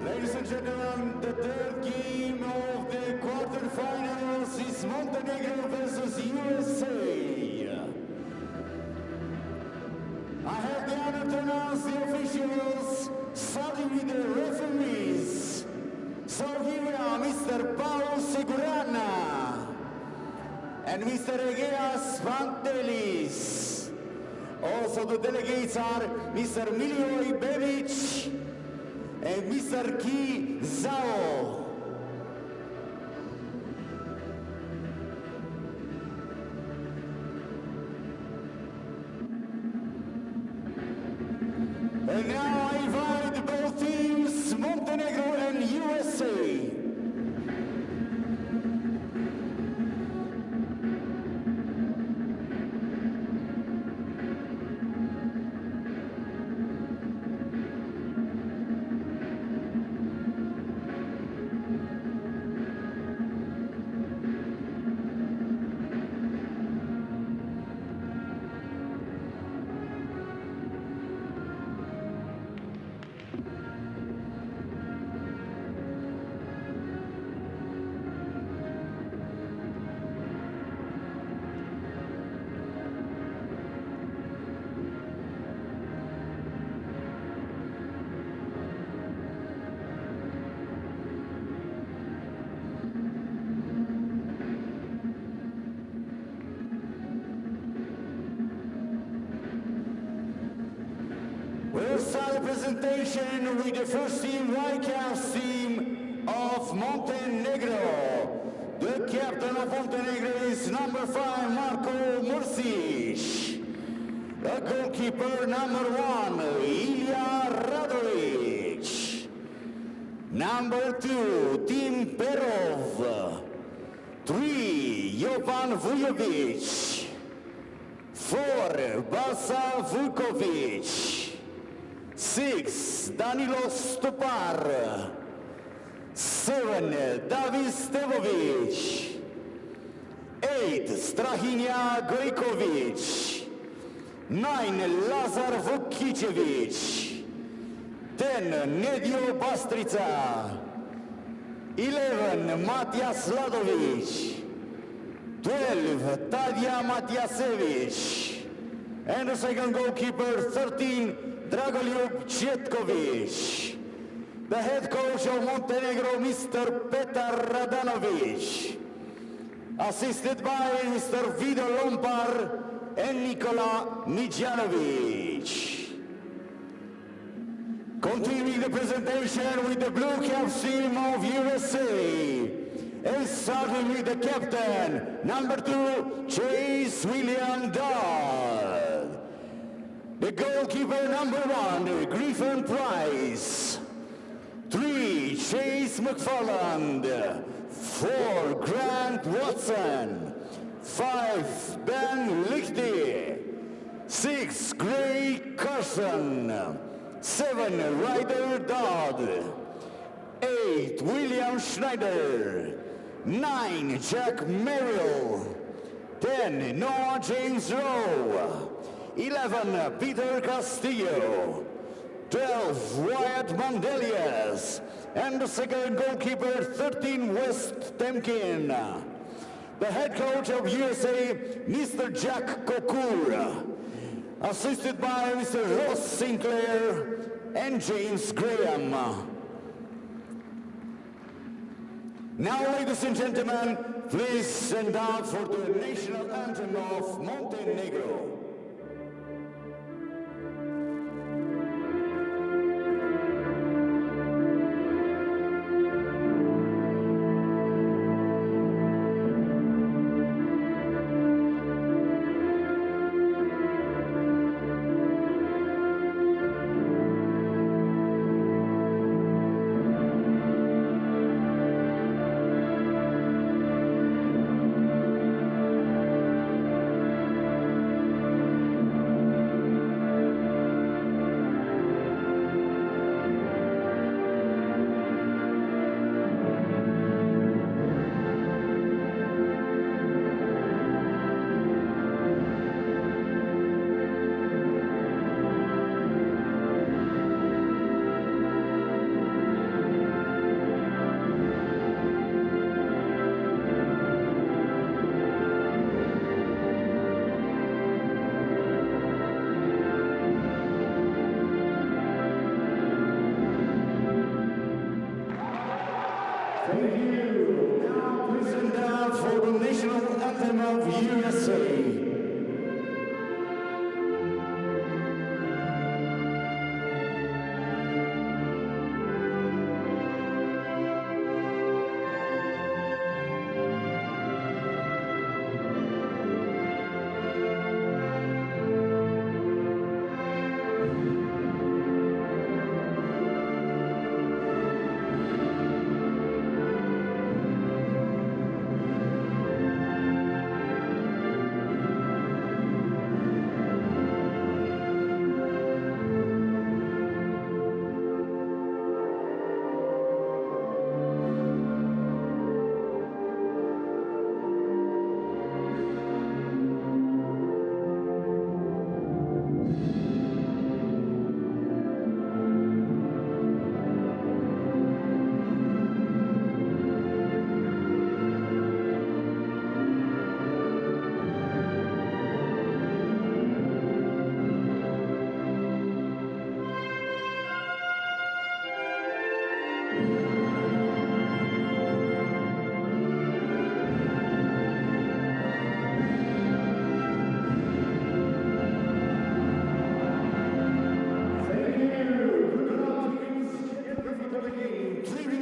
Ladies and gentlemen, the third game of the quarterfinals is Montenegro versus USA. I have the honor to announce the officials, starting with the referees. So here we are, Mr. Polo Segurana and Mr. Egeas Vantelis. Also the delegates are Mr. Milioj Bebic and Mr. Ki Zhao. And now I invite both teams, Montenegro and USA. We'll start the presentation with the first team, Whitecaps team of Montenegro. The captain of Montenegro is number 5, Marko Mursic. The goalkeeper, number 1, Ilya Radovic. Number 2, Tim Perov. 3, Jovan Vujovic. 4, Basa Vukovic. 6, Danilo Stopar. 7, Davis Stevovic. 8, Strahinja Gojkovic. 9, Lazar Vukicevic. 10, Nedio Bastrica. 11, Matias Ladovic. 12, Tadia Matiasevic. And the second goalkeeper, 13, Dragoljub Chetkovic. The head coach of Montenegro, Mr. Petar Radanovic. Assisted by Mr. Vido Lompar and Nikola Mijanovic. Continuing the presentation with the Blue Caps team of USA. And starting with the captain, number 2, Chase William Dodd. The goalkeeper, number 1, Griffin Price. 3, Chase McFarland. 4, Grant Watson. 5, Ben Lichty. 6, Gray Carson. 7, Ryder Dodd. 8, William Schneider. 9, Jack Merrill. 10, Noah James Rowe. 11, Peter Castillo. 12, Wyatt Mandelias. And the second goalkeeper, 13, West Temkin. The head coach of USA, Mr. Jack Kokur. Assisted by Mr. Ross Sinclair and James Graham. Now, ladies and gentlemen, please stand out for the national anthem of Montenegro. Thank you. Now present out for the national anthem of USA.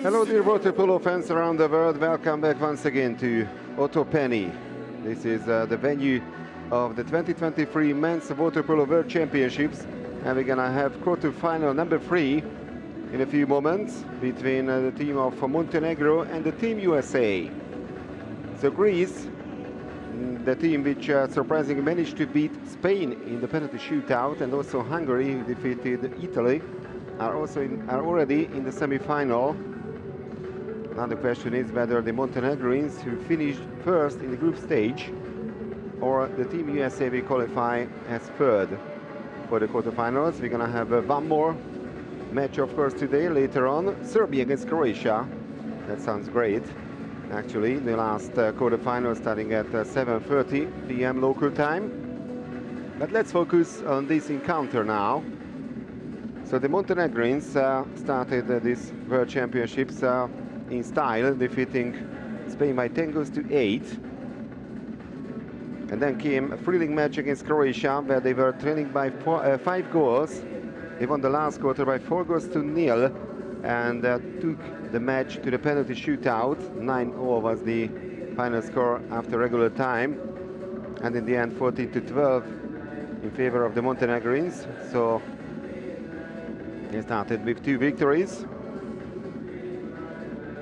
Hello dear water polo fans around the world, welcome back once again to Otopeni. This is the venue of the 2023 Men's Water Polo World Championships, and we're gonna have quarter-final number 3 in a few moments between the team of Montenegro and the team USA. So Greece, the team which surprisingly managed to beat Spain in the penalty shootout, and also Hungary, who defeated Italy, are already in the semi-final. Now the question is whether the Montenegrins, who finished first in the group stage, or the team USA will qualify as third for the quarterfinals. We're gonna have one more match, of course, today, later on. Serbia against Croatia. That sounds great. Actually, the last quarterfinal starting at 7:30 p.m. local time. But let's focus on this encounter now. So the Montenegrins started this World Championships in style, defeating Spain by 10-8. And then came a thrilling match against Croatia, where they were trailing by 5 goals. They won the last quarter by 4-0 and took the match to the penalty shootout. 9-0 was the final score after regular time. And in the end, 14-12 in favor of the Montenegrins. So they started with 2 victories.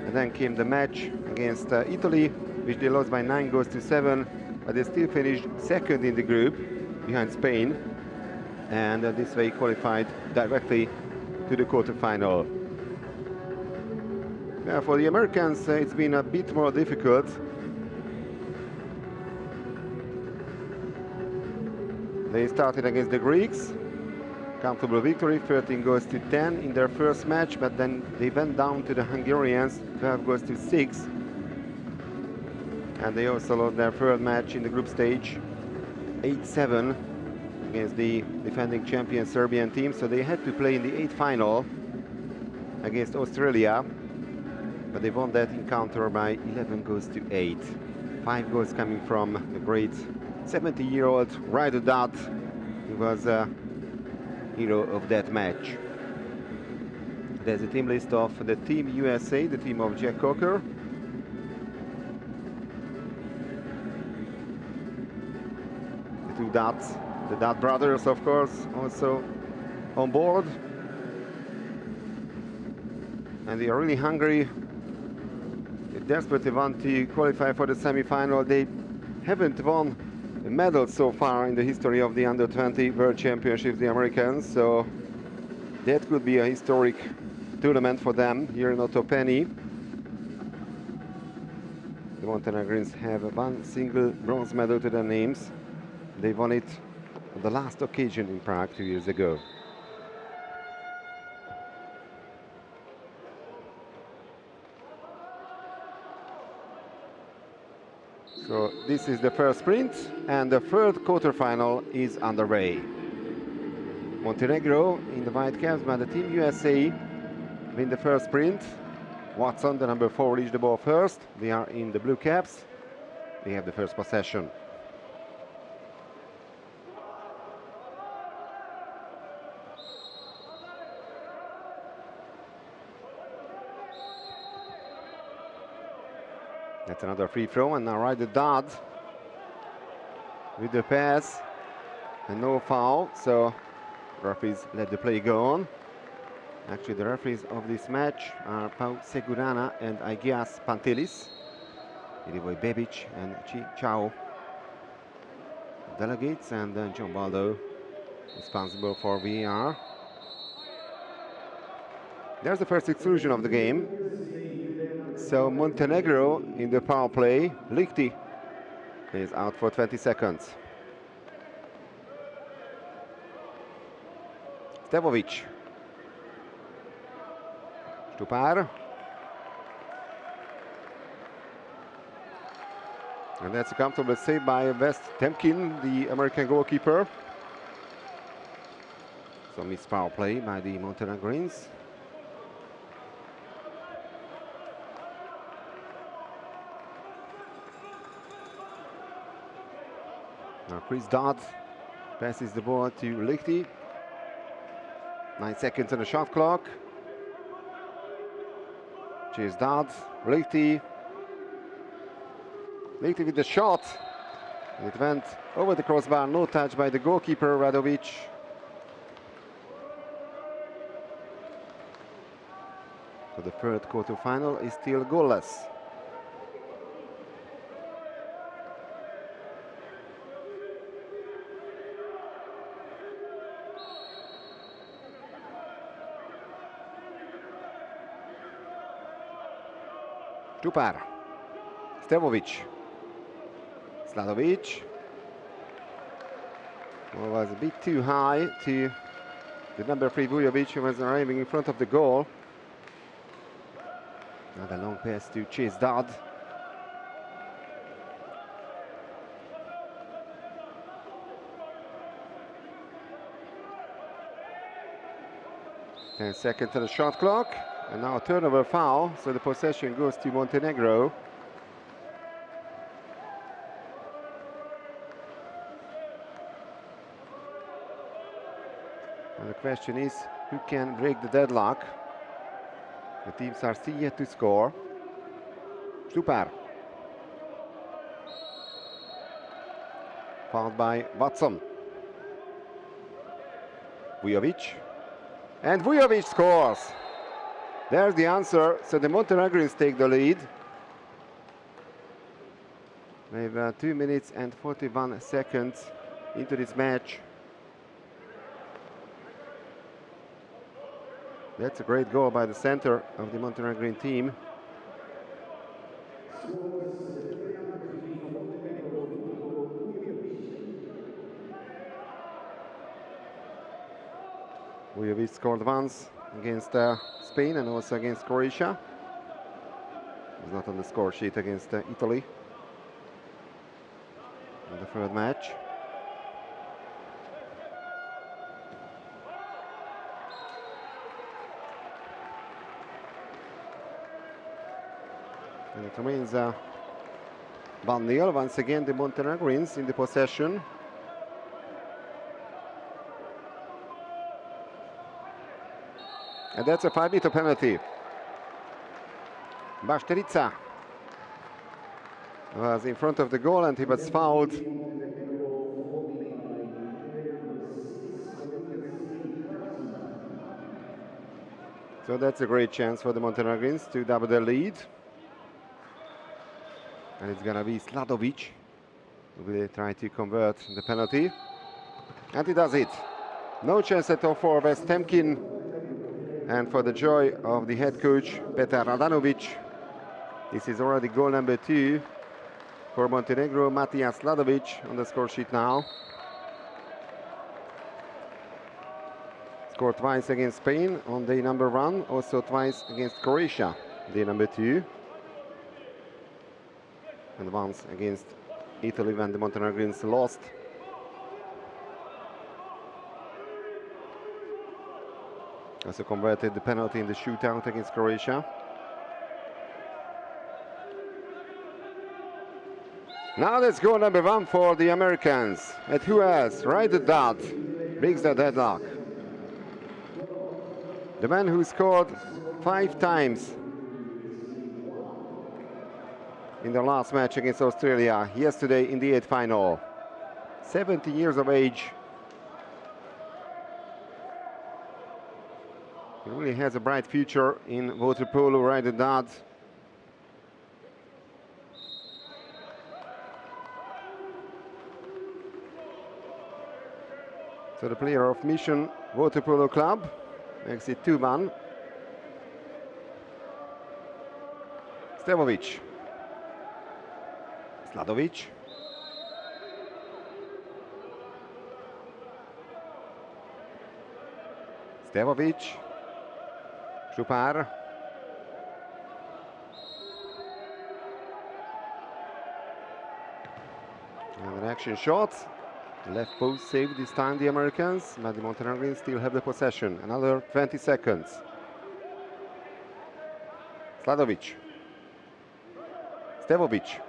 And then came the match against Italy, which they lost by 9-7, but they still finished second in the group behind Spain, and this way qualified directly to the quarterfinal. Yeah, for the Americans, it's been a bit more difficult. They started against the Greeks. Comfortable victory, 13-10 in their first match, but then they went down to the Hungarians, 12-6. And they also lost their third match in the group stage, 8-7 against the defending champion Serbian team. So they had to play in the 8th final against Australia, but they won that encounter by 11-8. 5 goals coming from the great 70-year-old Ryder Dutt, who was hero of that match. There's a team list of the team USA, the team of Jack Cocker. The 2 Dutts, the Dutt brothers, of course, also on board. And they are really hungry. They desperately want to qualify for the semi-final. They haven't won a medal so far in the history of the Under-20 World Championships, the Americans, so that could be a historic tournament for them here in Otopeni. The Montenegrins have 1 single bronze medal to their names. They won it on the last occasion in Prague 2 years ago. So this is the first sprint, and the third quarterfinal is underway. Montenegro in the white caps, but the team USA win the first sprint. Watson, the number 4, reached the ball first. They are in the blue caps. They have the first possession. That's another free throw, and now Ryder Dodd with the pass and no foul, so referees let the play go on. Actually, the referees of this match are Pau Segurana and Agias Pantelis, Ilivoy Bebic and Chi Chao delegates, and John Baldo responsible for VAR. There's the first exclusion of the game. So Montenegro in the power play. Lichty is out for 20 seconds. Stevovic. Stupar. And that's a comfortable save by West Temkin, the American goalkeeper. So missed power play by the Montenegrins. Now Chris Dodd passes the ball to Lichty. 9 seconds on the shot clock. Chase Dodd, Lichty. Lichty with the shot. It went over the crossbar, no touch by the goalkeeper, Radovic. So the third quarterfinal is still goalless. Stupar, Stevovic, Sladovic. Well, was a bit too high to the number 3 Vujovic, who was arriving in front of the goal. Another long pass to Chase Dodd. Ten seconds to the shot clock. And now a turnover foul, so the possession goes to Montenegro. And the question is, who can break the deadlock? The teams are still yet to score. Stupar. Fouled by Watson. Vujovic. And Vujovic scores. There's the answer. So the Montenegrins take the lead. We have 2 minutes and 41 seconds into this match. That's a great goal by the center of the Montenegrin team. Vujovic scored once against Spain and also against Croatia. He's not on the score sheet against Italy in the third match. And it remains 1-0. Once again, the Montenegrins in the possession. And that's a 5-meter penalty. Bashterica was in front of the goal and he was fouled. So that's a great chance for the Montenegrins to double their lead. And it's gonna be Sladovic who will try to convert the penalty. And he does it. No chance at all for West Temkin. And for the joy of the head coach, Petar Radanovic, this is already goal number 2 for Montenegro. Matias Sladovic on the score sheet now. Scored twice against Spain on day number 1, also twice against Croatia, day number 2. And once against Italy when the Montenegrins lost. Also converted the penalty in the shootout against Croatia. Now let's go number 1 for the Americans. And who has right the dot, breaks the deadlock. The man who scored 5 times in the last match against Australia yesterday in the 8th final. 17 years of age. He really has a bright future in water polo, right the dot. So the player of Mission Water Polo Club makes it 2-1. Stevovic. Sladovic. Stevovic. Šupar. And an action shot. Left post saved this time the Americans, but the Montenegrins still have the possession. Another 20 seconds. Sladovic. Stevovic.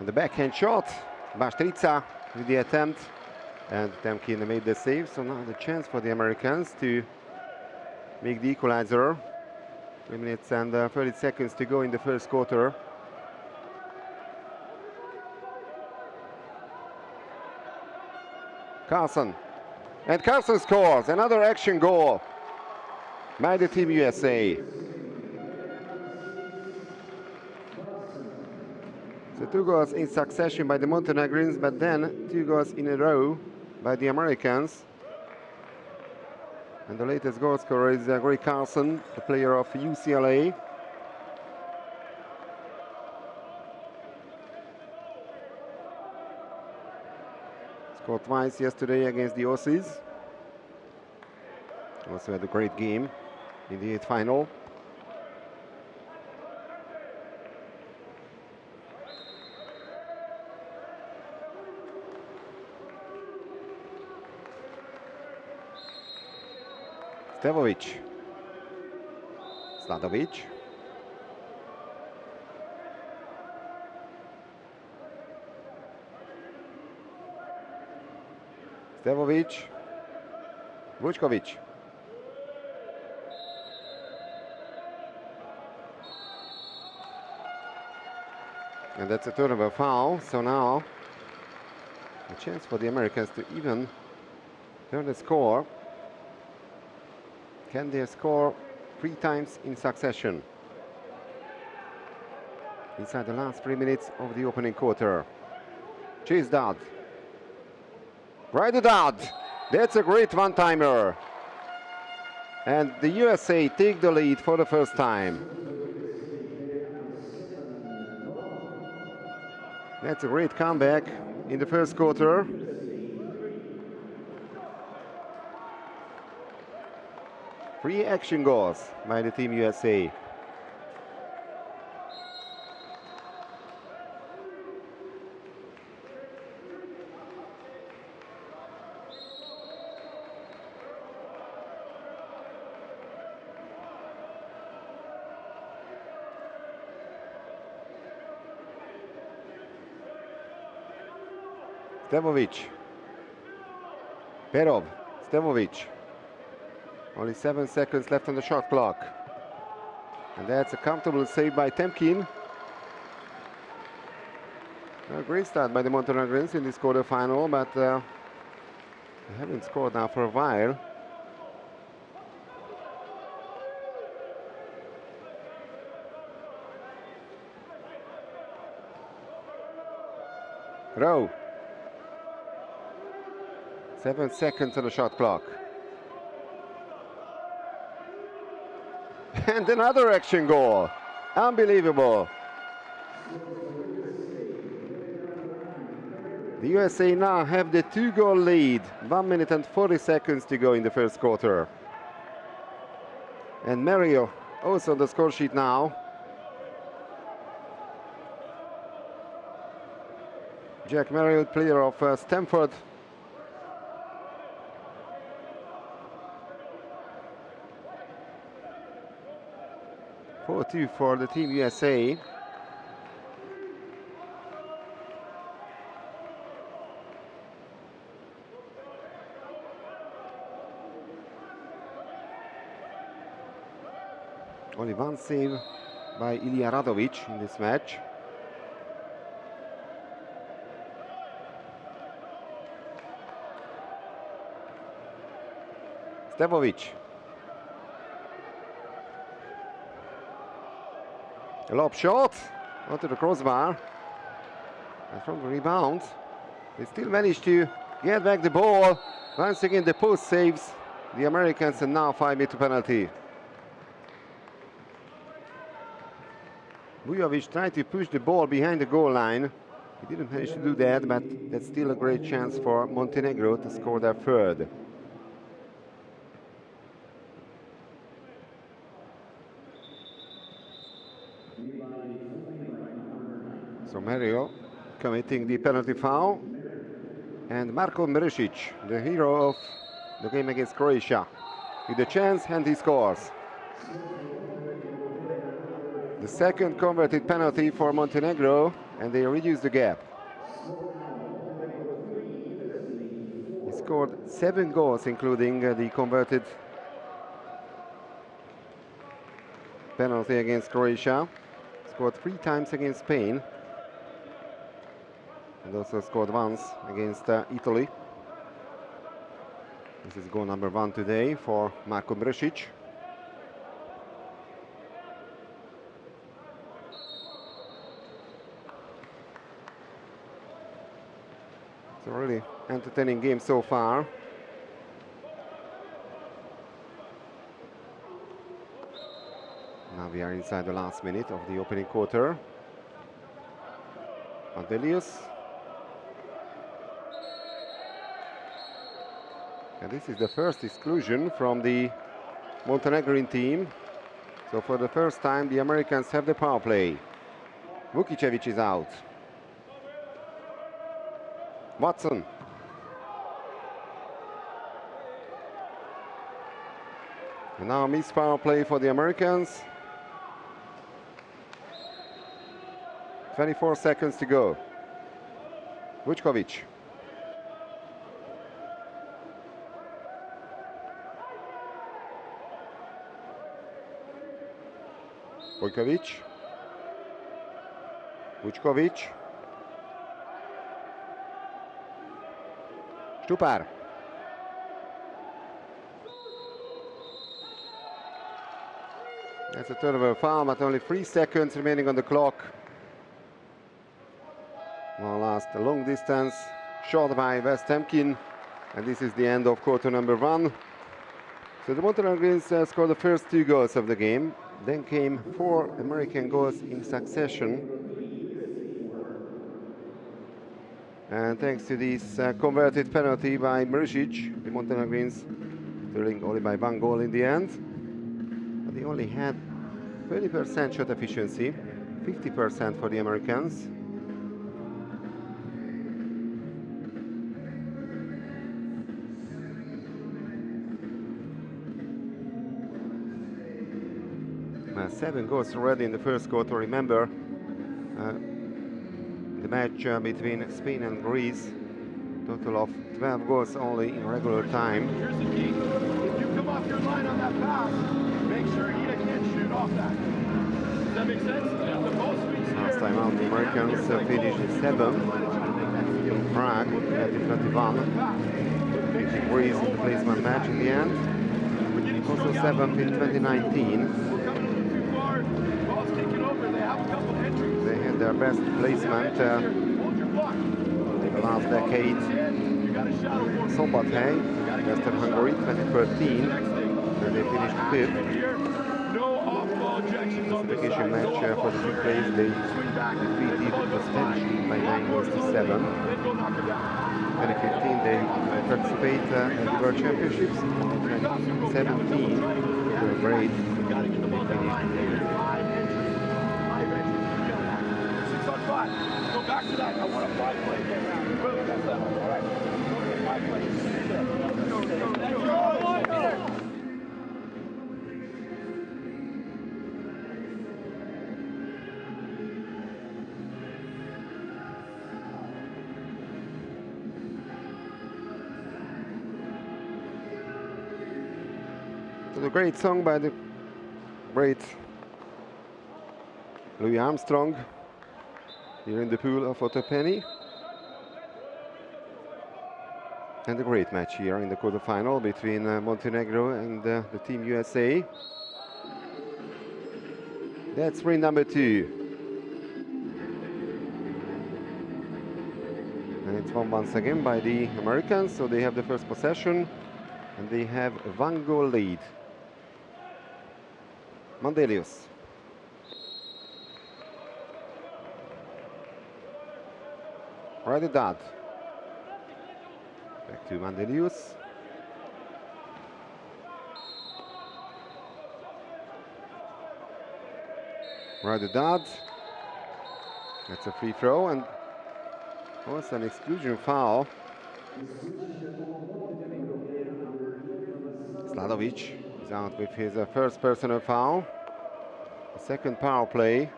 And the backhand shot. Bastrica with the attempt. And Temkin made the save. So now the chance for the Americans to make the equalizer. 3 minutes and 30 seconds to go in the first quarter. Carlson. And Carlson scores another action goal by the Team USA. So 2 goals in succession by the Montenegrins, but then 2 goals in a row by the Americans. And the latest goal scorer is Greg Carlson, the player of UCLA. Scored twice yesterday against the Aussies. Also had a great game in the 8th final. Stevovic. Sladovic. Stevovic. Vučkovic. And that's a turnover foul. So now a chance for the Americans to even turn the score. Can they score 3 times in succession inside the last 3 minutes of the opening quarter? Chase Dodd. Right to Dodd. That's a great one-timer. And the USA take the lead for the first time. That's a great comeback in the first quarter. Three action goals by the Team USA. Stevovic. Perov. Stevovic. Only 7 seconds left on the shot clock. And that's a comfortable save by Temkin. A great start by the Montenegrins in this quarterfinal, but they haven't scored now for a while. Rowe. 7 seconds on the shot clock. And another action goal. Unbelievable. The USA now have the 2-goal lead. 1 minute and 40 seconds to go in the first quarter. And Merrill also on the score sheet now. Jack Merrill, player of Stanford. 4-2 for the Team USA. Only one save by Ilya Radovic in this match. Stevovic. A lob shot onto the crossbar. And from the rebound, they still managed to get back the ball. Once again, the post saves the Americans, and now 5-meter penalty. Vujovic tried to push the ball behind the goal line. He didn't manage to do that, but that's still a great chance for Montenegro to score their third. So Mario committing the penalty foul, and Marko Mršić, the hero of the game against Croatia, with a chance, and he scores. The second converted penalty for Montenegro, and they reduce the gap. He scored 7 goals, including the converted penalty against Croatia. Scored 3 times against Spain, and also scored once against Italy. This is goal number 1 today for Marko Mršić. It's a really entertaining game so far. Now we are inside the last minute of the opening quarter. Adelius. And this is the first exclusion from the Montenegrin team. So for the first time, the Americans have the power play. Vukicevic is out. Watson. And now missed power play for the Americans. 24 seconds to go. Vučković. Vojković. Vučković. Štupar. That's a turnover foul, but only 3 seconds remaining on the clock. One last long distance shot by West Temkin, and this is the end of quarter number 1. So the Montenegrins scored the first 2 goals of the game. Then came 4 American goals in succession. And thanks to this converted penalty by Mršić, the Montenegrins trailing only by 1 goal in the end. But they only had 30% shot efficiency, 50% for the Americans. 7 goals already in the first quarter. Remember, the match between Spain and Greece, total of 12 goals only in regular time. Here's the key. If you come off your line on that pass, make sure Ida can't shoot off that. Does that make sense? Yeah. The post speaks here. Last time out, the Americans finished 7th in Prague in 2021. Beating Greece in the placement match in the end. Also 7th in 2019. They had their best placement in the last decade. Szombathely, Western Hungary, 2013, where they finished 5th. Classification match for the 5th place, they defeated Ostenci by 9-7. 2015, they participate in the World Championships. 2017, they were great. They finished 5. Go back to that. I want a 5-play game now. Really, that's that one. All right. Go to the 5-play. Go. A great song by the great Louis Armstrong here in the pool of Otopeni. And a great match here in the quarterfinal between Montenegro and the Team USA. That's ring number 2. And it's won once again by the Americans, so they have the first possession and they have a 1-goal lead. Mandelius. Right dad. Back to Mandelius. Right dad. That's a free throw and was an exclusion foul. Sladovic is out with his first personal foul. The second power play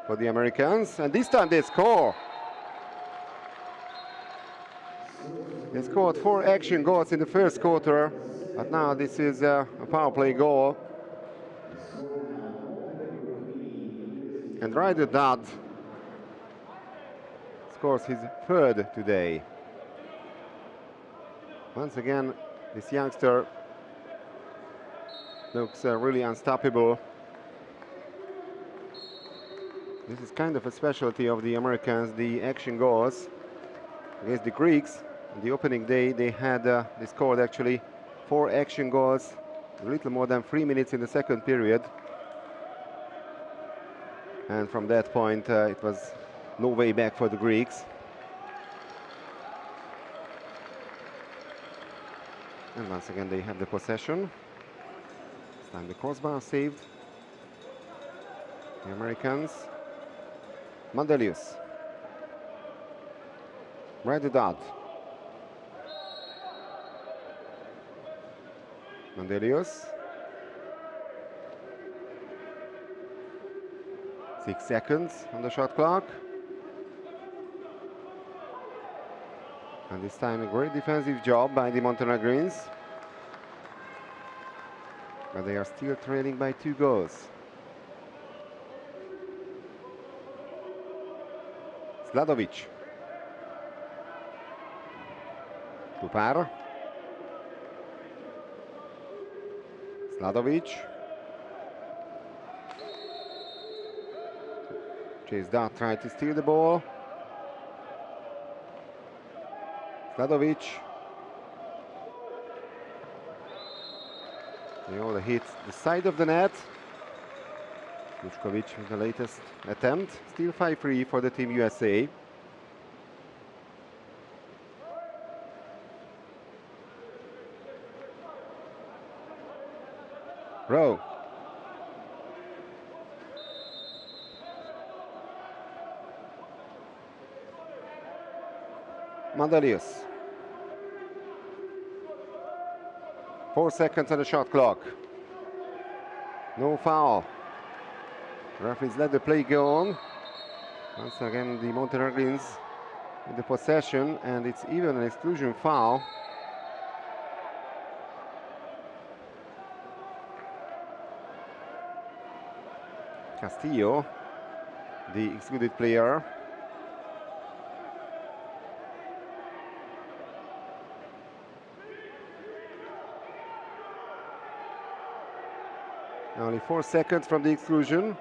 for the Americans, and this time they score. They scored 4 action goals in the first quarter, but now this is a power play goal. And Ryder Dodd scores his 3rd today. Once again, this youngster looks really unstoppable. This is kind of a specialty of the Americans, the action goals. Against the Greeks, on the opening day, they scored actually 4 action goals, a little more than 3 minutes in the second period. And from that point, it was no way back for the Greeks. And once again, they have the possession. This time the crossbar saved. The Americans. Mandelius. Right dad. Mandelius. 6 seconds on the shot clock. And this time a great defensive job by the Montenegrins. But they are still trailing by 2 goals. Sladovic. Tupar. Sladovic. Chase Dart tried to steal the ball. Sladovic. They all hit the side of the net. Vučković with the latest attempt. Still 5-3 for the Team USA. Rowe. Mandelius. 4 seconds on the shot clock. No foul. Referees let the play go on. Once again, the Montenegrins in the possession, and it's even an exclusion foul. Castillo, the excluded player. Only 4 seconds from the exclusion.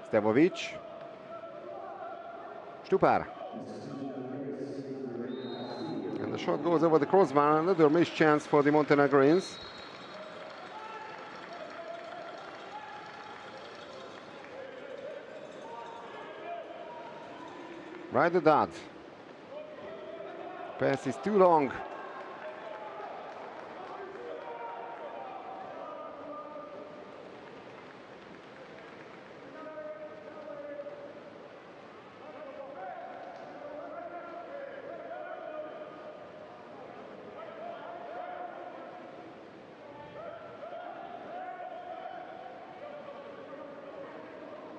Stevovic. Stupar. And the shot goes over the crossbar. Another missed chance for the Montenegrins. Right the dot. Pass is too long.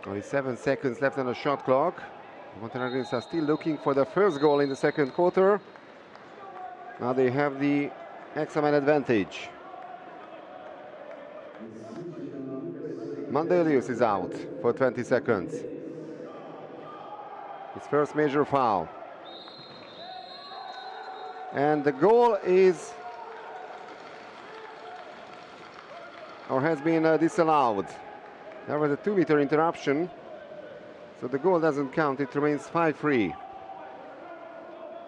Only 7 seconds left on the shot clock. The Montenegrins are still looking for their first goal in the second quarter. Now they have the X-Man advantage. Mandelius is out for 20 seconds. His first major foul. And the goal is, or has been disallowed. There was a 2-meter interruption, so the goal doesn't count. It remains 5-3.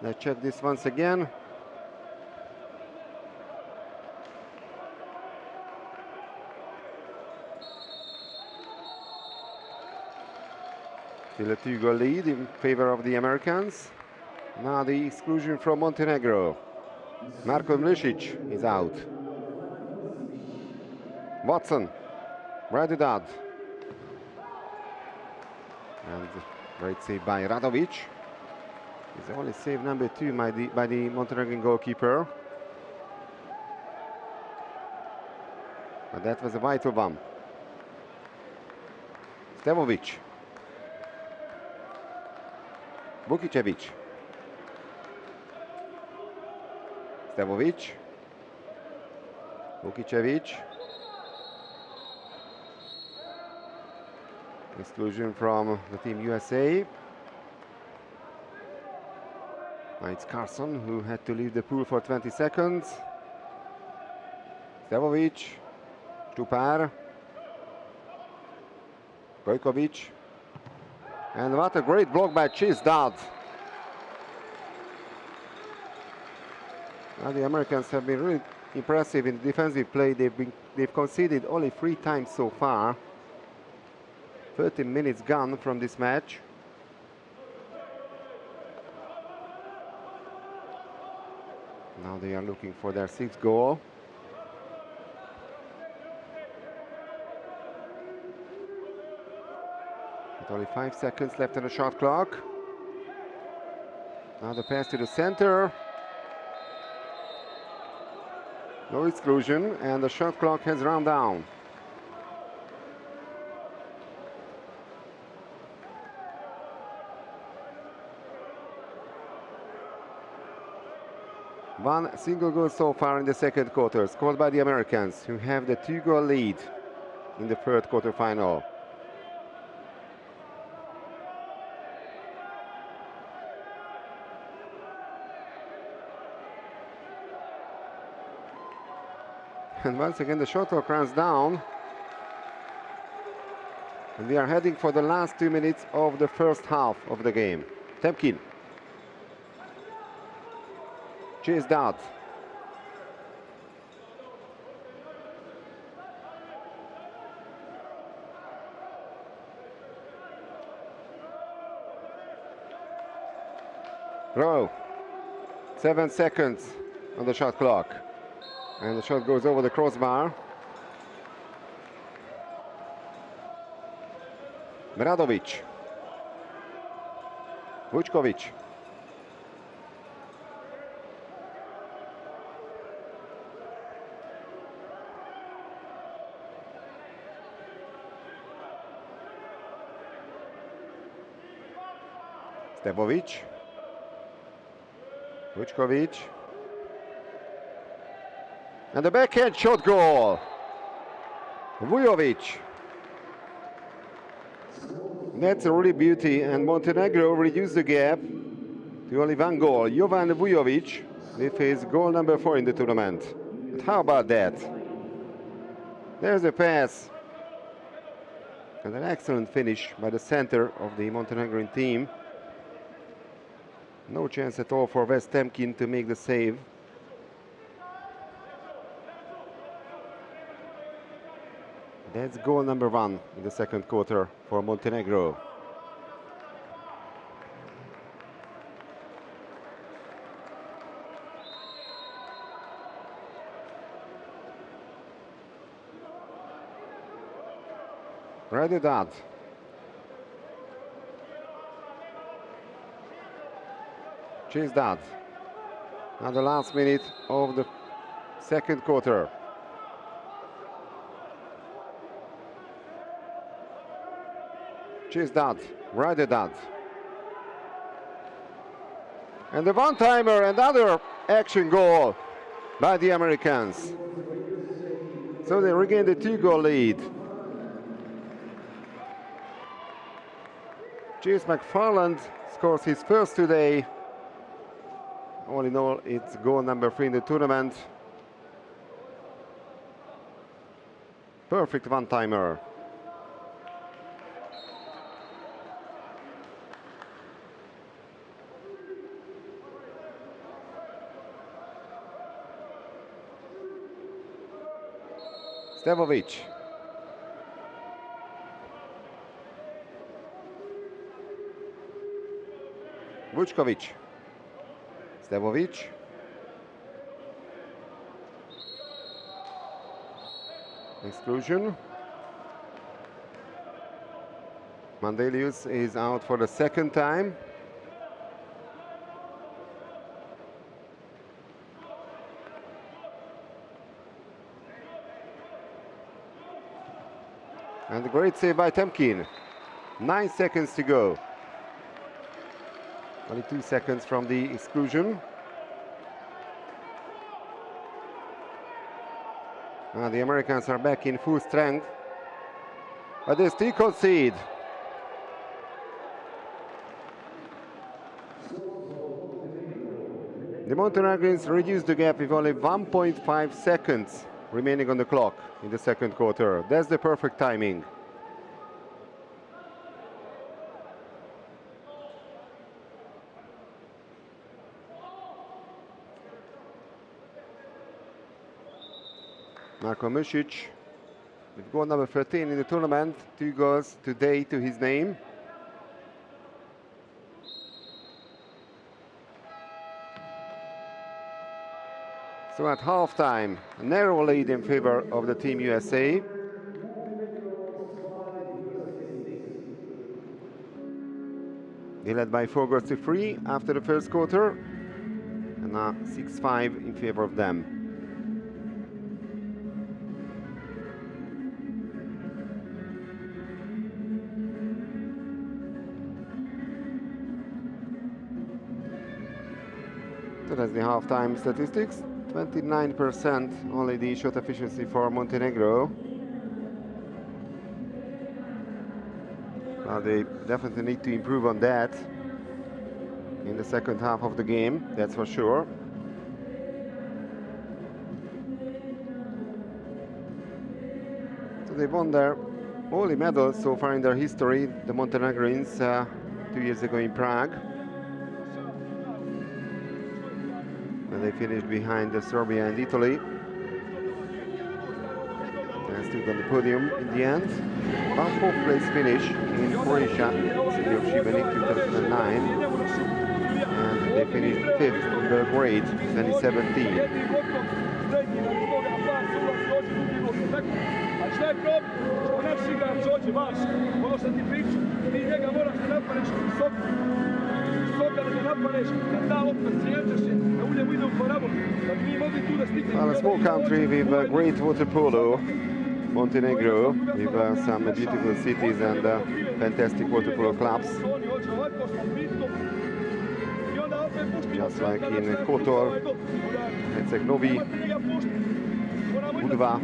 Let's check this once again. Still a 2-goal lead in favor of the Americans. Now the exclusion from Montenegro. Marko Mlisic is out. Watson, Radidad. And great save by Radovic. It's only save number 2 by the Montenegrin goalkeeper. But that was a vital one. Stevovic. Vukicevic. Stevovic. Vukicevic. Exclusion from the team USA. Now it's Carson who had to leave the pool for 20 seconds. Stevovic. Stupar. Gojkovic. And what a great block by Chizdad. Now the Americans have been really impressive in defensive play. They've conceded only 3 times so far. 30 minutes gone from this match. Now they are looking for their 6th goal. With only 5 seconds left on the shot clock. Now the pass to the center. No exclusion, and the shot clock has run down. One single goal so far in the second quarter, scored by the Americans, who have the 2-goal lead in the third quarter final. And once again, the shot clock runs down. And we are heading for the last 2 minutes of the first half of the game. Temkin. Chizdad. Rowe. 7 seconds on the shot clock. And the shot goes over the crossbar. Mradovic. Vučković. Stevovic. Vučković. And the backhand shot goal. Vujovic. That's a really beauty, and Montenegro reduced the gap to only 1 goal. Jovan Vujovic with his goal number 4 in the tournament. But how about that? There's a pass. And an excellent finish by the center of the Montenegrin team. No chance at all for West Temkin to make the save. That's goal number 1 in the second quarter for Montenegro. Radidad. Chizdad. Now the last minute of the second quarter. Chizdad, Radidad. And the one-timer, another action goal by the Americans. So they regain the 2-goal lead. James McFarland scores his first today. All in all, it's goal number 3 in the tournament. Perfect one-timer. Stevovic. Vučković. Stevovic. Exclusion. Mandelius is out for the second time. And a great save by Temkin. 9 seconds to go. Only 2 seconds from the exclusion. The Americans are back in full strength, but they still concede. The Montenegrins reduced the gap with only 1.5 seconds remaining on the clock in the second quarter. That's the perfect timing. Marko Mršić with goal number 13 in the tournament, 2 goals today to his name. So at halftime, a narrow lead in favor of the Team USA. They led by 4 goals to 3 after the first quarter, and now 6-5 in favor of them. So that's the halftime statistics. 29% only the shot efficiency for Montenegro. Well, they definitely need to improve on that in the second half of the game, that's for sure. So they won their only medal so far in their history, the Montenegrins, 2 years ago in Prague. And they finished behind Serbia and Italy. And stood on the podium in the end. One 4th place finish in Croatia, city of Šibenik, 2009. And they finished 5th in Belgrade, 2017. Well, a small country with great water polo, Montenegro, with some beautiful cities and fantastic water polo clubs. Just like in Kotor, Herceg Novi, Budva.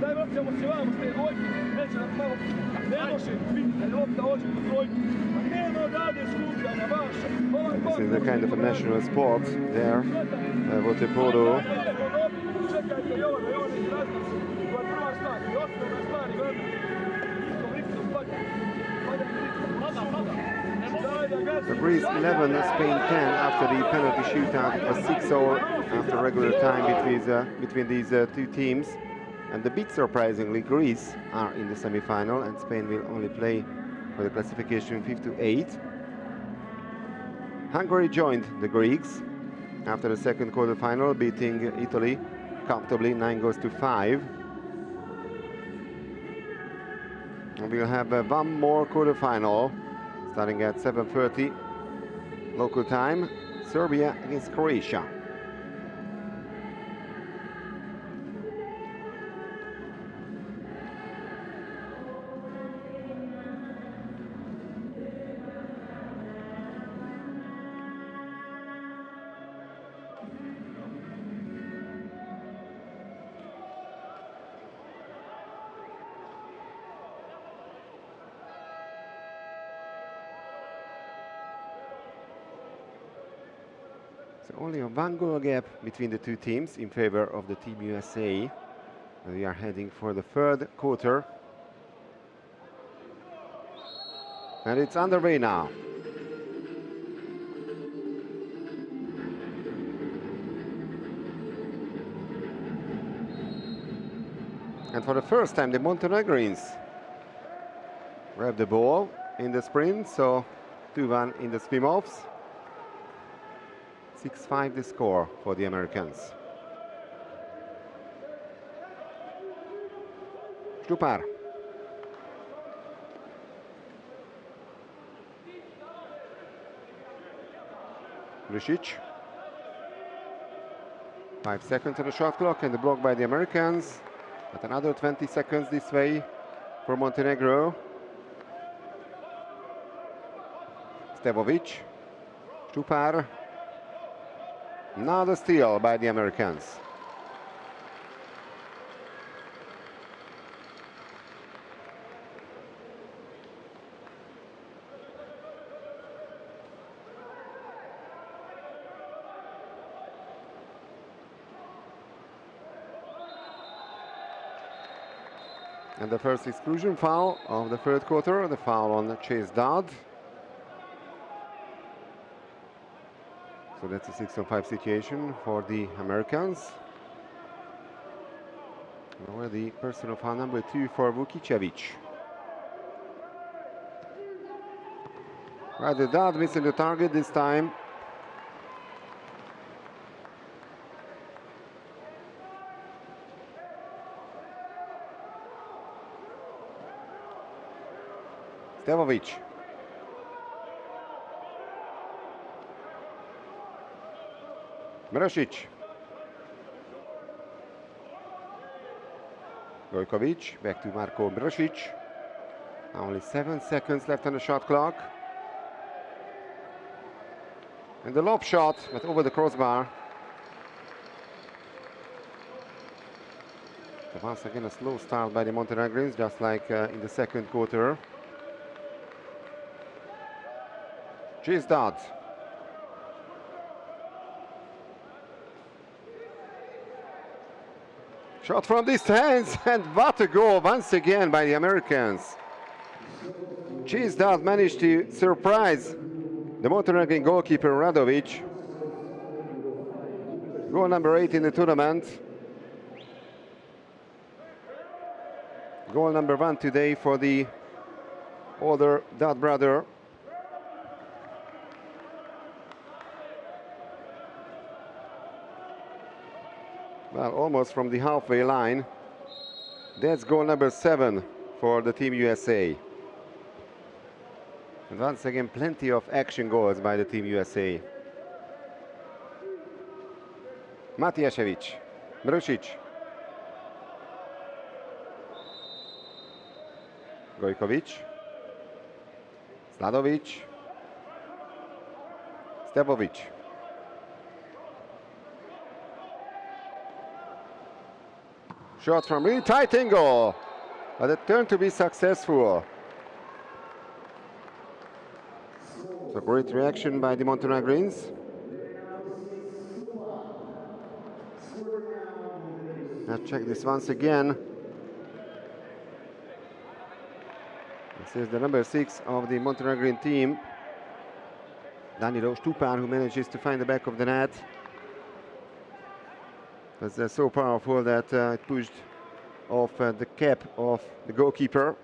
This is a kind of a national sport there, water polo. So Greece 11, Spain 10 after the penalty shootout. It was 6-all after regular time between these two teams. And the bit surprisingly, Greece are in the semi-final and Spain will only play for the classification 5 to 8. Hungary joined the Greeks after the second quarter-final, beating Italy comfortably 9 goals to 5. And we'll have one more quarter-final starting at 7:30 local time. Serbia against Croatia. So only a 1-goal gap between the two teams in favor of the Team USA. And we are heading for the third quarter. And it's underway now. And for the first time, the Montenegrins grab the ball in the sprint, so 2-1 in the swim-offs. 6-5 the score for the Americans. Stupar. Vršić. 5 seconds on the shot clock and the block by the Americans. But another 20 seconds this way for Montenegro. Stevovic. Stupar. Now the steal by the Americans. And the first exclusion foul of the third quarter, the foul on Chase Dodd. So that's a 6-on-5 situation for the Americans. Now the personal foul number 2 for Vukicevic. Right, the Dodd missing the target this time. Stevovic. Vršić. Gojkovic, back to Marko Vršić. Only 7 seconds left on the shot clock. And the lob shot, but over the crossbar. So once again, a slow start by the Montenegrins, just like in the second quarter. Chase Dodd. Shot from distance, and what a goal once again by the Americans. Chase Dodd managed to surprise the Montenegrin goalkeeper Radovic. Goal number 8 in the tournament. Goal number 1 today for the older Dodd brother. Well, almost from the halfway line. That's goal number 7 for the Team USA. And once again, plenty of action goals by the Team USA. Matijašević, Vršić. Gojkovic. Sladovic. Stevovic. Shot from really tight angle, but it turned to be successful. So great reaction by the Montenegrins. Let's check this once again. This is the number 6 of the Montenegrin team, Danilo Stupar, who manages to find the back of the net. It's so powerful that it pushed off the cap of the goalkeeper.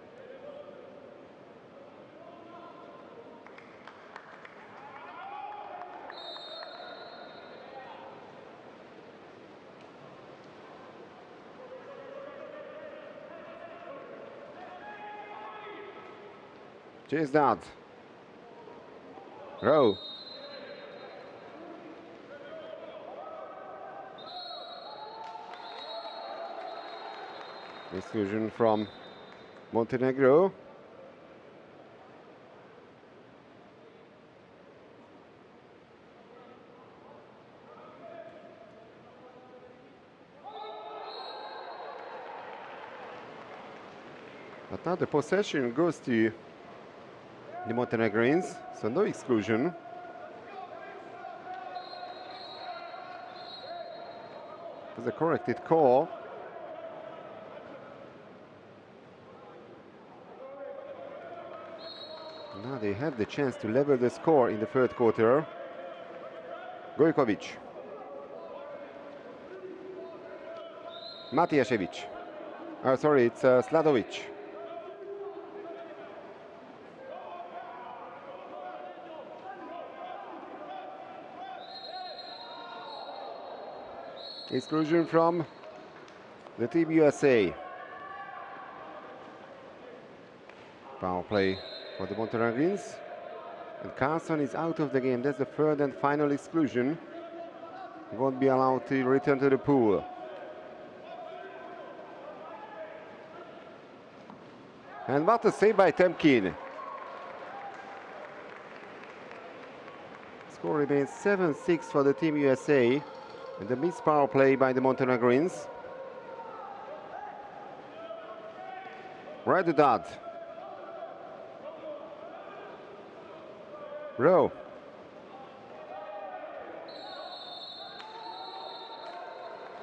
Chase Dodd. Rowe. Exclusion from Montenegro. But now the possession goes to the Montenegrins, so no exclusion. was a corrected call. Now they have the chance to level the score in the third quarter. Gojkovic. Matijašević. Sorry, it's Sladovic. Exclusion from the Team USA. Power play for the Montenegrins. And Carlson is out of the game. That's the third and final exclusion. He won't be allowed to return to the pool. And what a save by Temkin. Score remains 7-6 for the Team USA. And the missed power play by the Montenegrins. Radudad. Rowe.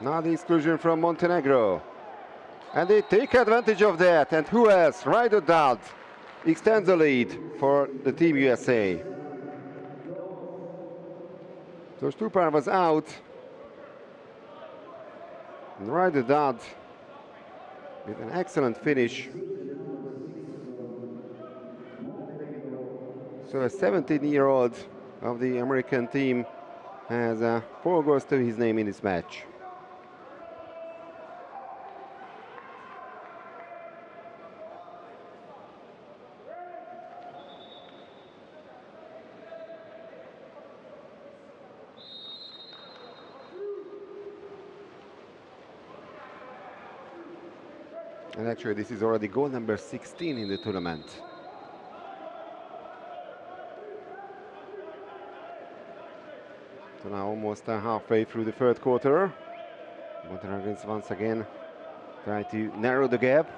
Now the exclusion from Montenegro. And they take advantage of that. And who else? Radudad extends the lead for the Team USA. So Stupar was out. And Radudad with an excellent finish. So a 17-year-old of the American team has 4 goals to his name in this match. And actually this is already goal number 16 in the tournament. So now almost halfway through the third quarter. Montenegrins once again try to narrow the gap.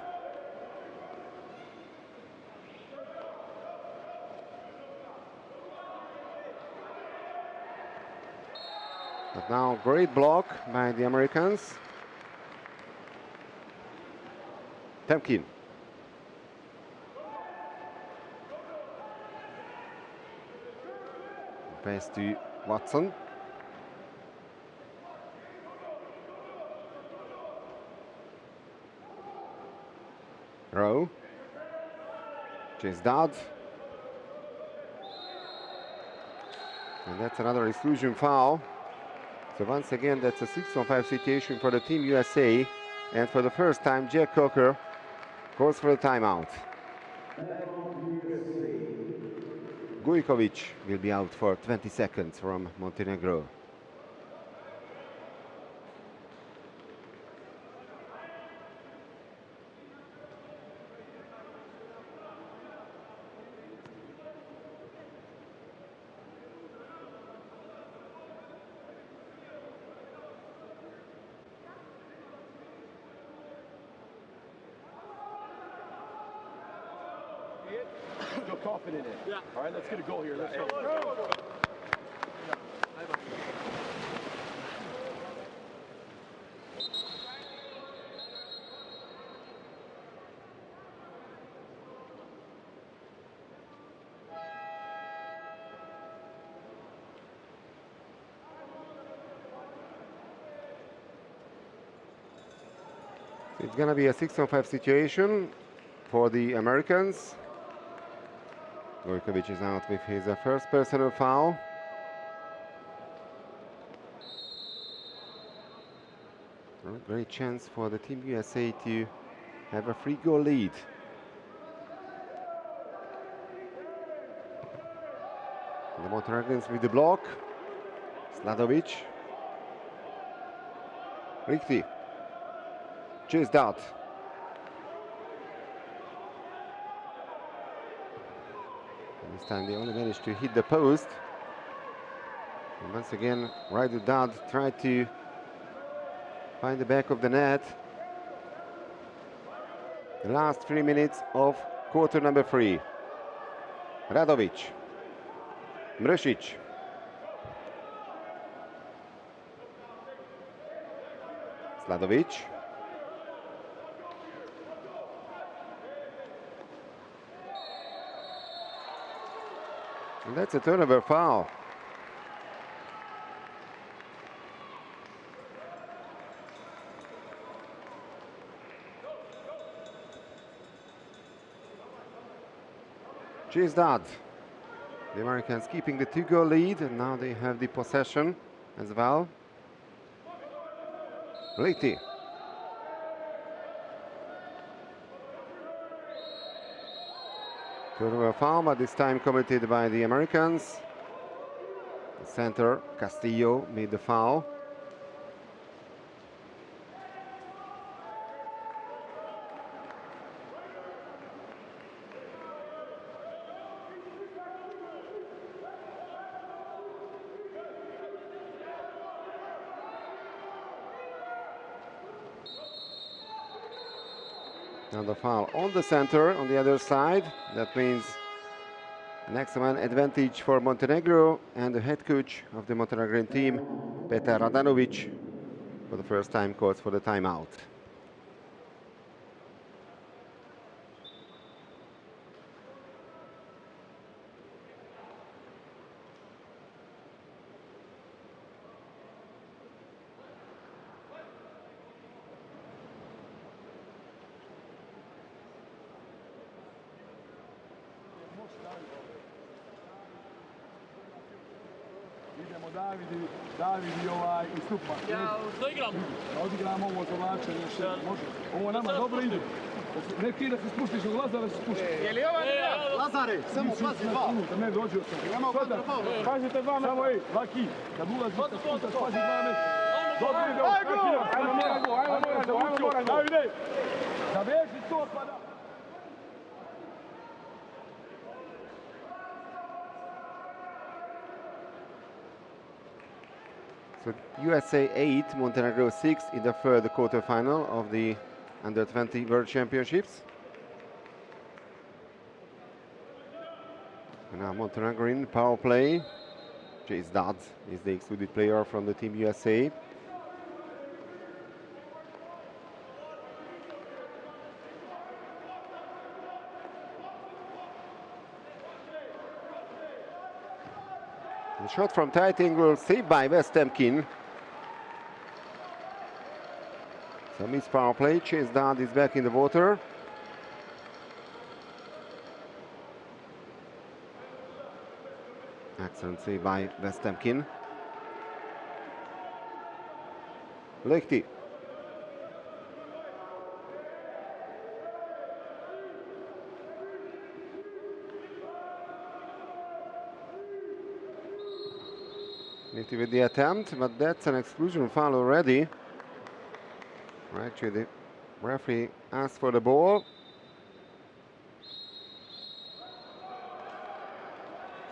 But now great block by the Americans. Temkin. Pass to Watson. Rowe. Chase Dodd. And that's another exclusion foul. So once again, that's a 6-on-5 situation for the Team USA. And for the first time, Jack Coker goes for a timeout. Gojkovic will be out for 20 seconds from Montenegro. Feel confident in it. Yeah. All right, let's get a goal here. Let's go. It's going to be a 6-on-5 situation for the Americans. Gojkovic is out with his first personal foul. A great chance for the Team USA to have a 3-goal lead. And the Montenegrins with the block. Sladovic. Rikti. Chase Dodd. This time they only managed to hit the post. And once again, Radudad tried to find the back of the net. The last 3 minutes of quarter number 3. Radovic. Mršić. Sladovic. And that's a turnover foul. Chase that. The Americans keeping the 2-goal lead, and now they have the possession as well. Leite. Turnover foul, but this time committed by the Americans. The center, Castillo, made the foul. Now the foul on the center, on the other side. That means an excellent advantage for Montenegro, and the head coach of the Montenegrin team, Petar Radanovic, for the first time calls for the timeout. Davidi i stupa. Ja doigram. Odigramo ovo zavlačenje, može. Ovo nama dobro ide. Ne ti da se spuštiš u glaza, da se spuštiš. Je li ovaj Lazare, samo pazi dva. Ne dođe sam. Nema kontra faul. Pazite 2 metra. Samo Laki, kad ulaziš da spuštaš, pazi 2 metra. Dobro ide. Ajmo mora go. Davide. Da beži to pa da. So USA 8, Montenegro 6 in the third quarterfinal of the Under-20 World Championships. And now Montenegrin power play. Chase Dodd is the excluded player from the Team USA. The shot from tight angle saved by Westemkin. So missed power play. Chase Dodd is back in the water. Excellent save by Westemkin. Leite. Leite with the attempt, but that's an exclusion foul already. Actually, the referee asked for the ball.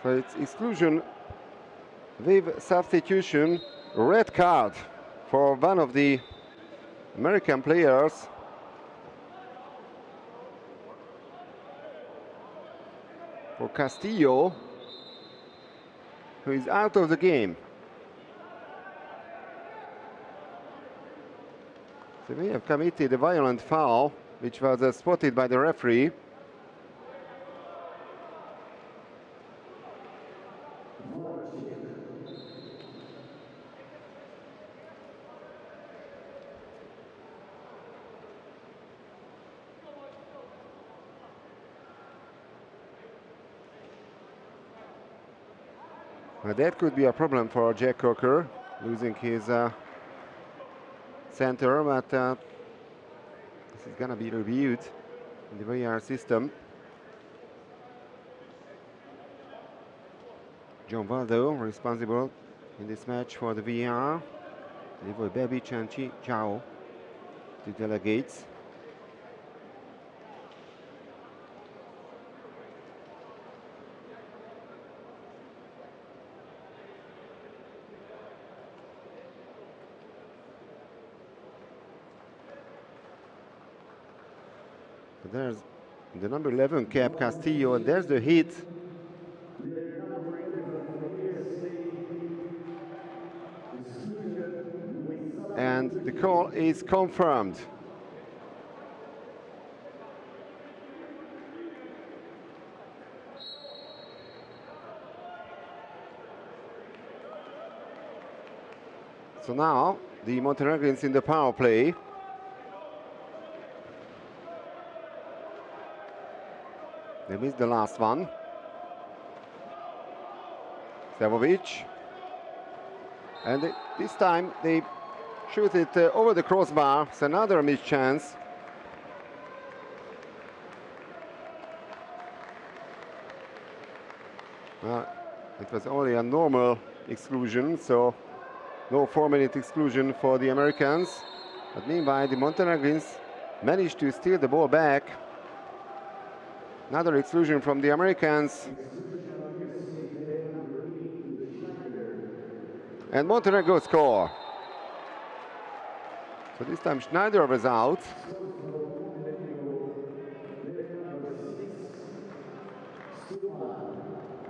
So it's exclusion with substitution, red card for one of the American players. For Castillo, who is out of the game. So we have committed a violent foul, which was spotted by the referee. Well, that could be a problem for Jack Coker, losing his center, but this is going to be reviewed in the VAR system. John Valdo responsible in this match for the VAR. Levoy Bebic and Chi Chao, the delegates. There's the number 11 cap, Castillo, and there's the hit. and the call is confirmed. So now the Montenegrins in the power play. They missed the last one. Sevovic. And this time they shoot it over the crossbar. It's another missed chance. It was only a normal exclusion, so no 4-minute exclusion for the Americans. But meanwhile, the Montenegrins managed to steal the ball back. Another exclusion from the Americans. And Montenegro score. So this time Schneider was out.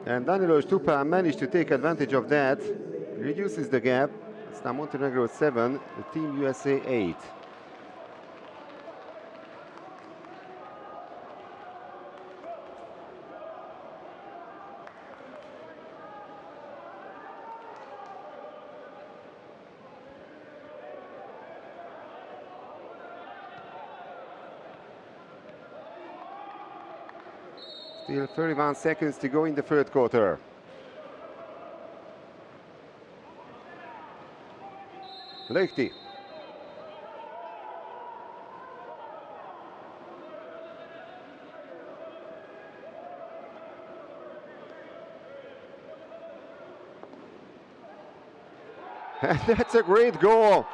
And Danilo Stupa managed to take advantage of that. Reduces the gap. It's now Montenegro 7, the Team USA 8. Still 31 seconds to go in the third quarter. Lehti. And that's a great goal,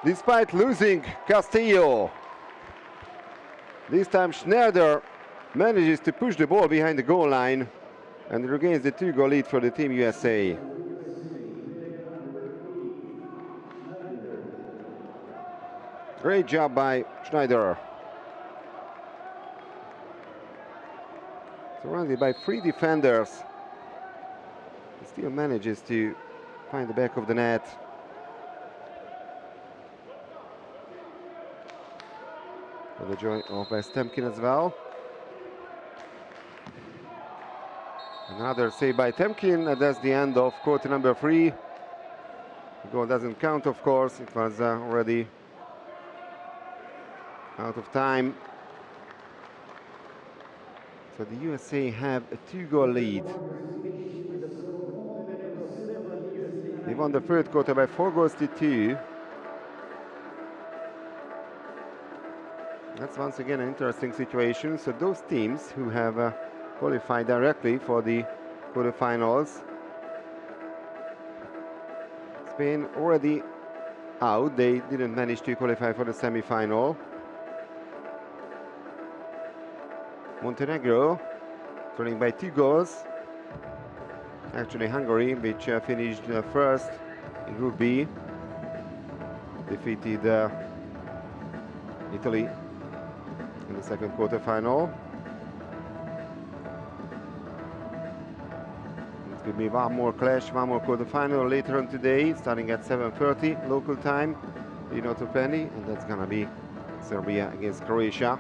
despite losing Castillo. This time Schneider manages to push the ball behind the goal line and regains the 2-goal lead for the Team USA. Great job by Schneider. Surrounded by 3 defenders, he still manages to find the back of the net. For the joy of Temkin as well. Another save by Temkin, and that's the end of quarter number 3. The goal doesn't count, of course. It was already out of time. So the USA have a 2-goal lead. They won the third quarter by 4-2. That's once again an interesting situation. So those teams who have qualified directly for the quarterfinals, Spain already out. They didn't manage to qualify for the semi-final. Montenegro trailing by 2 goals. Actually Hungary, which finished first in Group B, defeated Italy in the second quarterfinal. It will be one more clash, one more quarterfinal later on today, starting at 7:30 local time in Otopeni, and that's gonna be Serbia against Croatia.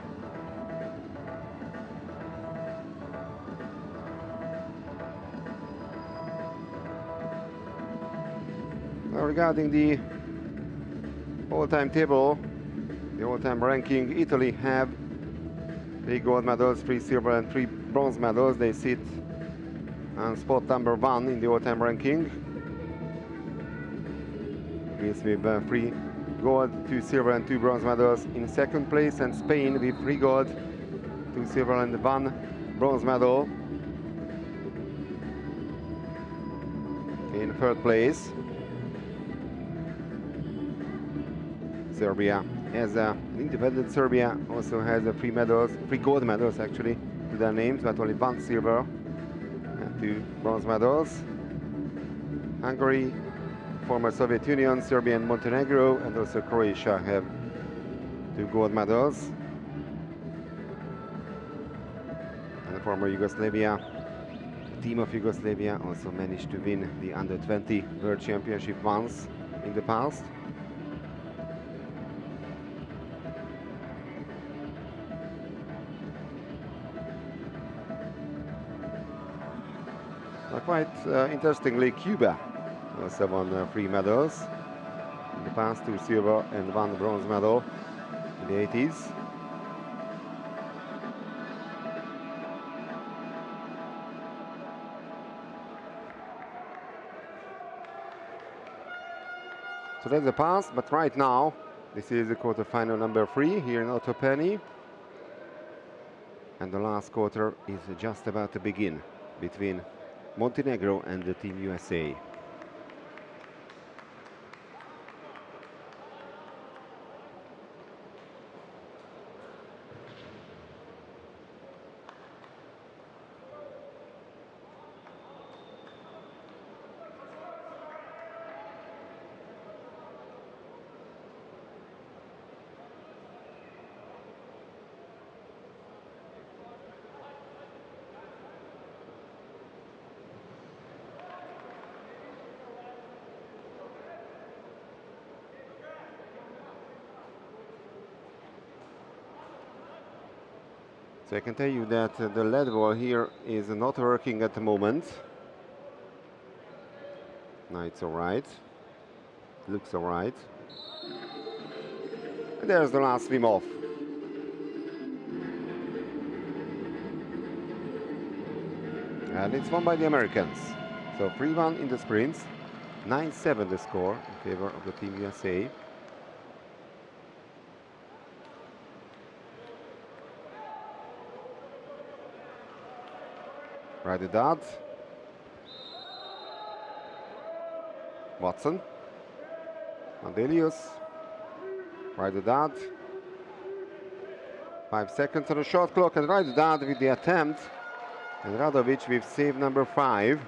Now regarding the all-time table, the all-time ranking, Italy have 3 gold medals, 3 silver and 3 bronze medals. They sit on spot number 1 in the all-time ranking. Greece with 3 gold, 2 silver and 2 bronze medals in second place, and Spain with 3 gold, 2 silver and 1 bronze medal in third place. Serbia, as an independent Serbia, also has 3 gold medals actually to their names, but only 1 silver and 2 bronze medals. Hungary, former Soviet Union, Serbia and Montenegro, and also Croatia have 2 gold medals. And the former Yugoslavia, the team of Yugoslavia, also managed to win the Under-20 World Championship once in the past. quite interestingly, Cuba also won 3 medals in the past, 2 silver and 1 bronze medal in the 80s. So that's the past, but right now, this is the quarterfinal number 3 here in Otopeni. And the last quarter is just about to begin between Montenegro and the Team USA. So I can tell you that the lead wall here is not working at the moment. No, it's all right. Looks all right. And there's the last swim off. And it's won by the Americans. So 3-1 in the sprints, 9-7 the score in favor of the Team USA. Ryder Dodd. Watson. Mandelius. Ryder Dodd. 5 seconds on the shot clock, and Ryder Dodd with the attempt. And Radovic with save number 5.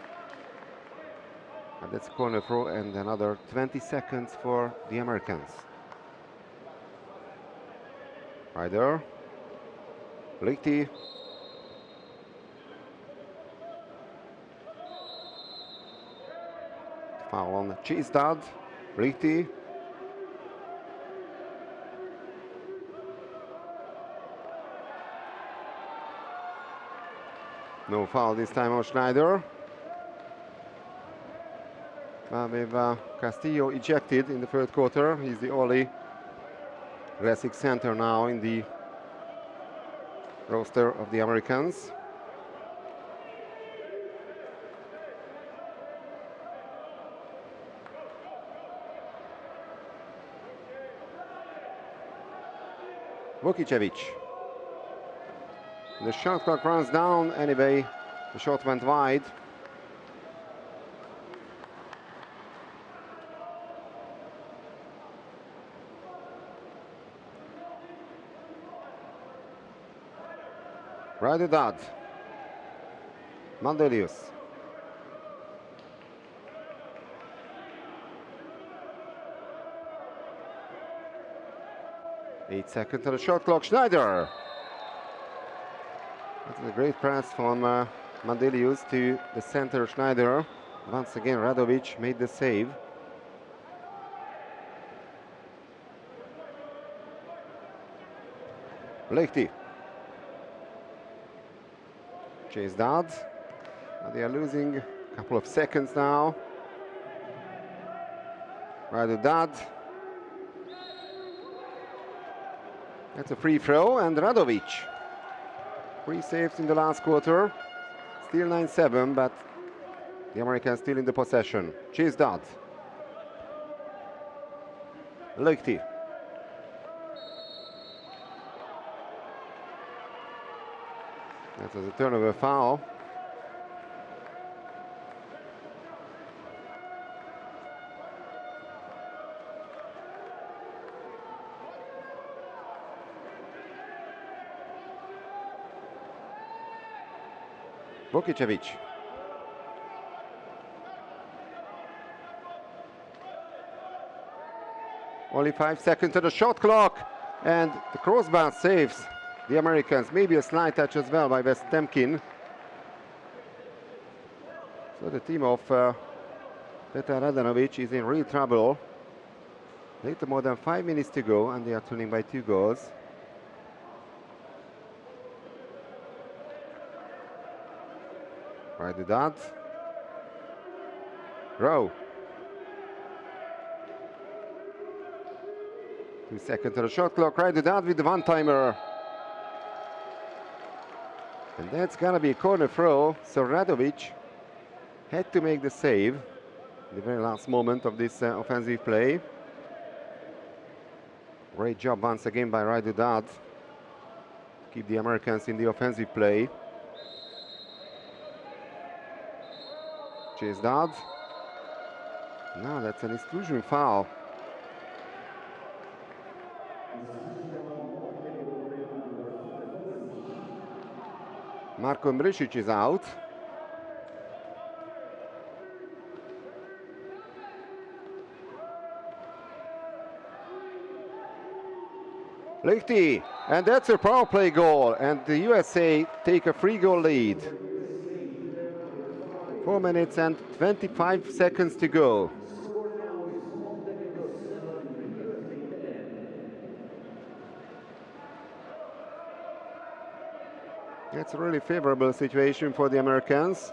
And that's corner throw, and another 20 seconds for the Americans. Ryder. Lichty. Foul on Cheestad. Lichty. No foul this time on Schneider. With Castillo ejected in the third quarter. He's the only classic center now in the roster of the Americans. Vukicevic. The shot clock runs down anyway. The shot went wide. Ryder Dodd. Mandelius. Eight seconds on the shot clock. Schneider. That's a great pass from Mandelius to the center Schneider. Once again, Radovic made the save. Lichty. Chase Dodd. They are losing a couple of seconds now. Ryder Dodd. That's a free throw, and Radovic. 3 saves in the last quarter. Still 9-7, but the Americans still in the possession. Chase Dodd. Lichty. That was a turnover foul. Vukicevic. Only 5 seconds to the shot clock, and the crossbar saves the Americans. Maybe a slight touch as well by West Temkin. So the team of Petar Radanovic is in real trouble. Little more than 5 minutes to go, and they are trailing by 2 goals. Ryder Dodd. Row. 2 seconds on the shot clock. Right to that with the one-timer. And that's gonna be a corner throw. So Radovic had to make the save in the very last moment of this offensive play. Great job once again by Rajdudad to keep the Americans in the offensive play. Chase Dodd. No, that's an exclusion foul. Marko Mršić is out. Lichty, and that's a power play goal, and the USA take a 3-goal lead. 4 minutes and 25 seconds to go. It's a really favorable situation for the Americans.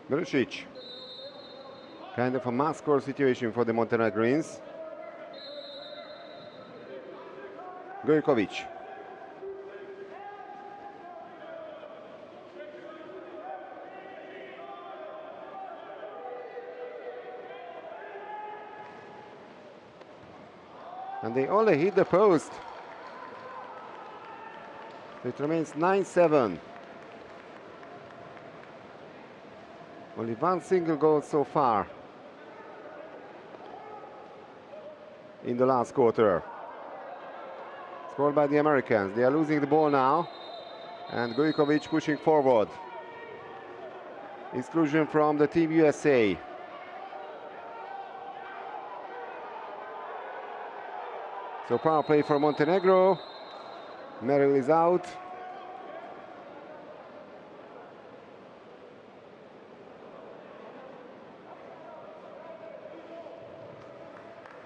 Mršić. Kind of a must score situation for the Montenegrins. Gojkovic. And they only hit the post. It remains 9-7. Only one single goal so far in the last quarter. Scored by the Americans. They are losing the ball now. And Gojkovic pushing forward. Exclusion from the Team USA. So power play for Montenegro. Merrill is out.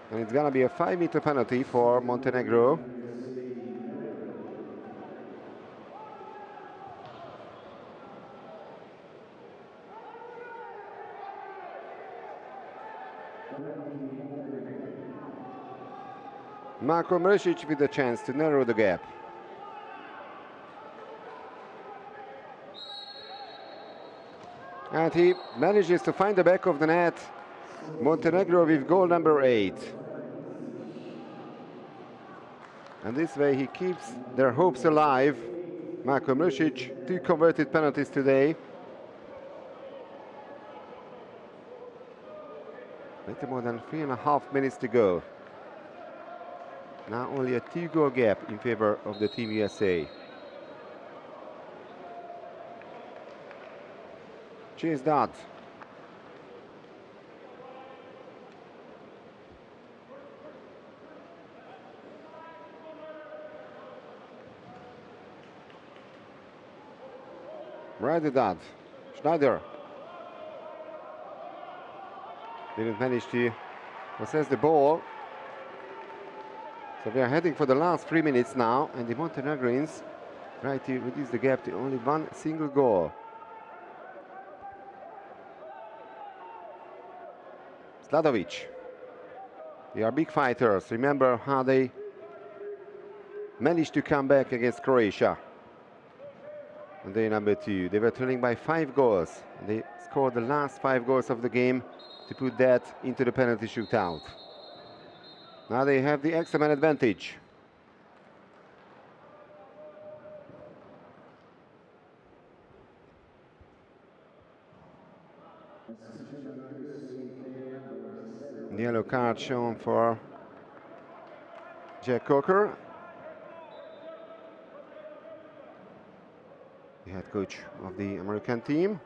And it's gonna be a 5-meter penalty for Montenegro. Marko Mršić with a chance to narrow the gap. And he manages to find the back of the net. Montenegro with goal number 8. And this way he keeps their hopes alive. Marko Mršić, 2 converted penalties today. Little more than 3.5 minutes to go. Now only a 2-goal gap in favor of the Team USA. Chase Dodd. Rajdudad. Schneider. Didn't manage to possess the ball. So we are heading for the last 3 minutes now, and the Montenegrins try to reduce the gap to only 1 single goal. Sladovic. They are big fighters. Remember how they managed to come back against Croatia on day number 2. They were trailing by 5 goals. And they scored the last 5 goals of the game to put that into the penalty shootout. Now they have the extra man advantage. The yellow card shown for Jack Coker, the head coach of the American team.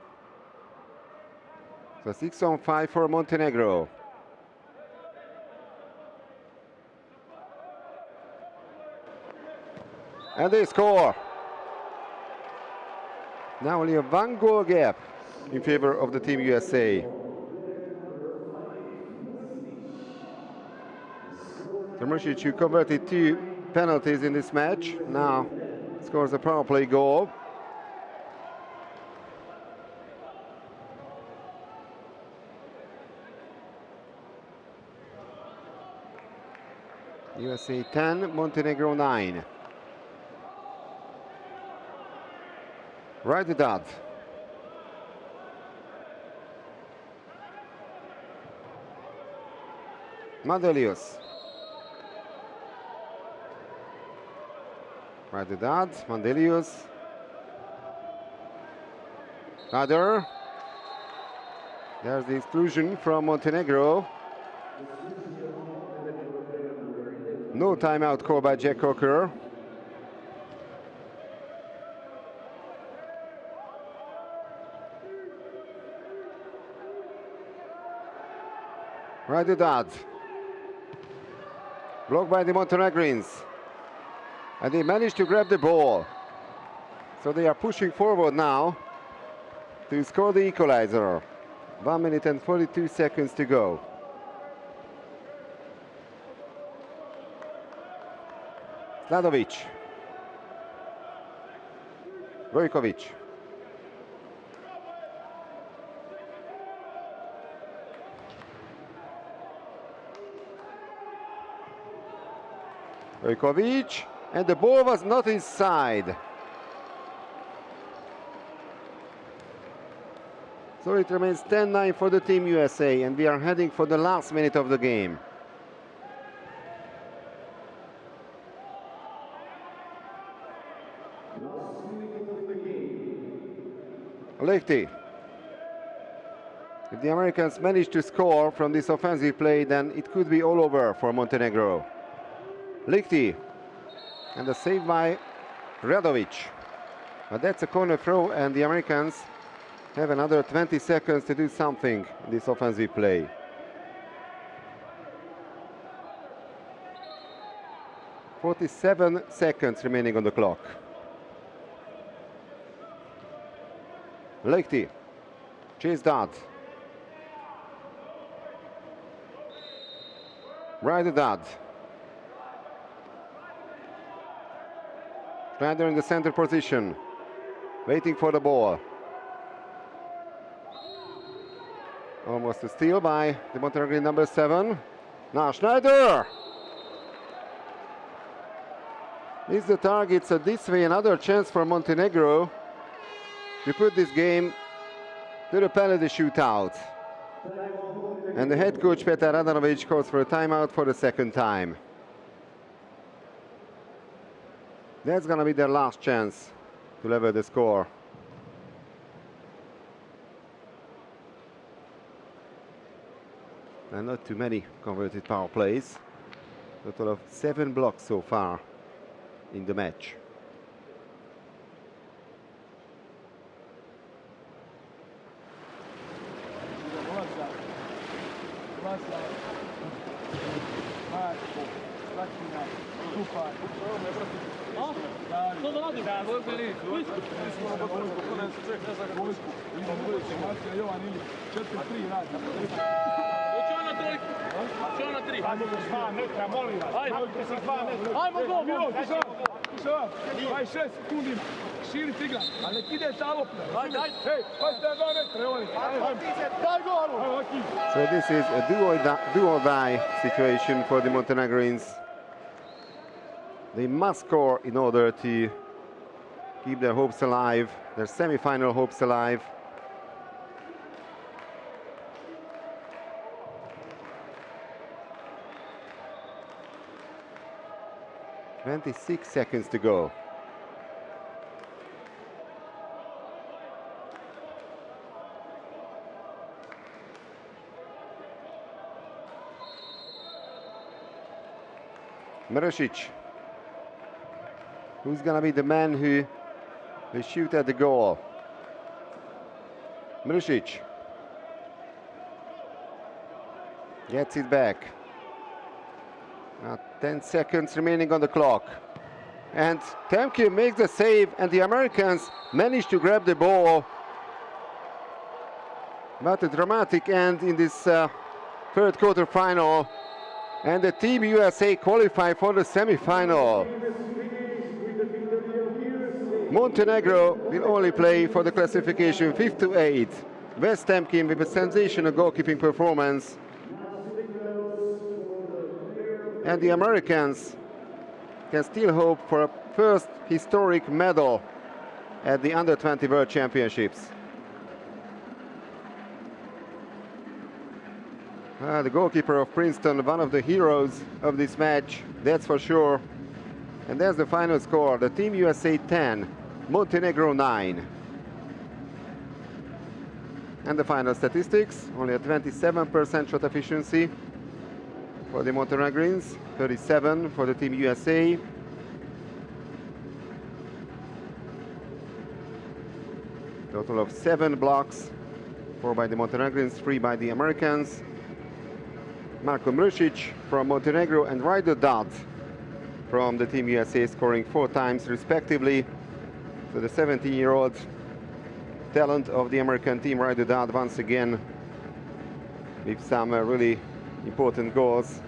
So 6-on-5 for Montenegro. And they score. Now only a 1-goal gap in favor of the Team USA. Mršić, who converted 2 penalties in this match, now scores a power play goal. USA 10, Montenegro 9. Right dad. Mandelius. Right dad, Mandelius. Other. There's the exclusion from Montenegro. No timeout call by Jack Cocker. Right to that. Blocked by the Montenegrins. And they managed to grab the ball. So they are pushing forward now to score the equalizer. 1 minute and 42 seconds to go. Sladovic. Vojkovic. Vojkovic, and the ball was not inside. So it remains 10-9 for the Team USA, and we are heading for the last minute of the game. Lichty. If the Americans manage to score from this offensive play, then it could be all over for Montenegro. Lichty, and the save by Radovic. But that's a corner throw, and the Americans have another 20 seconds to do something in this offensive play. "47 seconds remaining on the clock. Lichty, chase that. Right that. Schneider in the center position, waiting for the ball. Almost a steal by the Montenegro number 7. Now Schneider is the target, so this way another chance for Montenegro to put this game to the penalty shootout. And the head coach Petar Radanovic calls for a timeout for the second time. That's gonna be their last chance to level the score. And not too many converted power plays. Total of 7 blocks so far in the match. Ajmo go, 26 sekundi, širiti igra, ali nek ide ta lopta. Hej, pazite, 2 metra, evo daj gol! So this is a do or die situation for the Montenegrins. They must score in order to keep their hopes alive, their semi-final hopes alive. "26 seconds to go. Mršić. Who's gonna be the man who will shoot at the goal? Mršić gets it back. 10 seconds remaining on the clock. And Temkin makes the save, and the Americans manage to grab the ball. But a dramatic end in this third quarter final. And the Team USA qualify for the semi-final. Montenegro will only play for the classification 5-8. West Temkin with a sensational goalkeeping performance. And the Americans can still hope for a first historic medal at the Under-20 World Championships. The goalkeeper of Princeton, one of the heroes of this match, that's for sure. And there's the final score, the Team USA 10, Montenegro 9. And the final statistics, only a 27% shot efficiency for the Montenegrins, 37 for the Team USA. Total of 7 blocks, 4 by the Montenegrins, 3 by the Americans. Marko Mršić from Montenegro and Ryder Dodd from the Team USA scoring 4 times respectively. So the 17-year-old talent of the American team, Ryder Dodd, once again with some really important goals.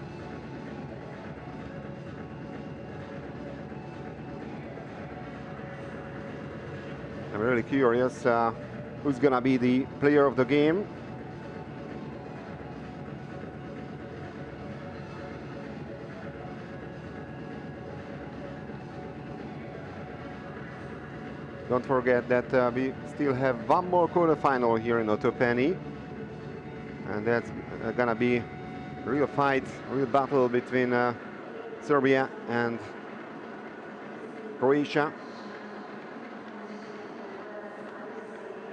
I'm really curious who's gonna be the player of the game. Don't forget that we still have one more quarterfinal here in Otopeni, and that's gonna be a real fight, real battle between Serbia and Croatia.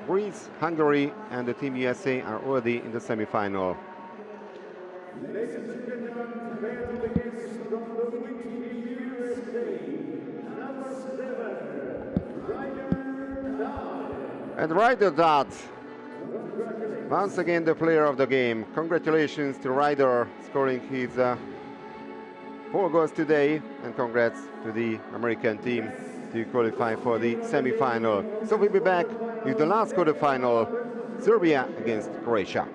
Greece, Hungary, and the Team USA are already in the semi-final. Ladies and gentlemen, prepare to begin from the U20 USA, number 7, Ryder Dodd. And Ryder Dodd, once again the player of the game. Congratulations to Ryder, scoring his 4 goals today, and congrats to the American team to qualify for the semi-final. So we'll be back with the last quarter-final, Serbia against Croatia.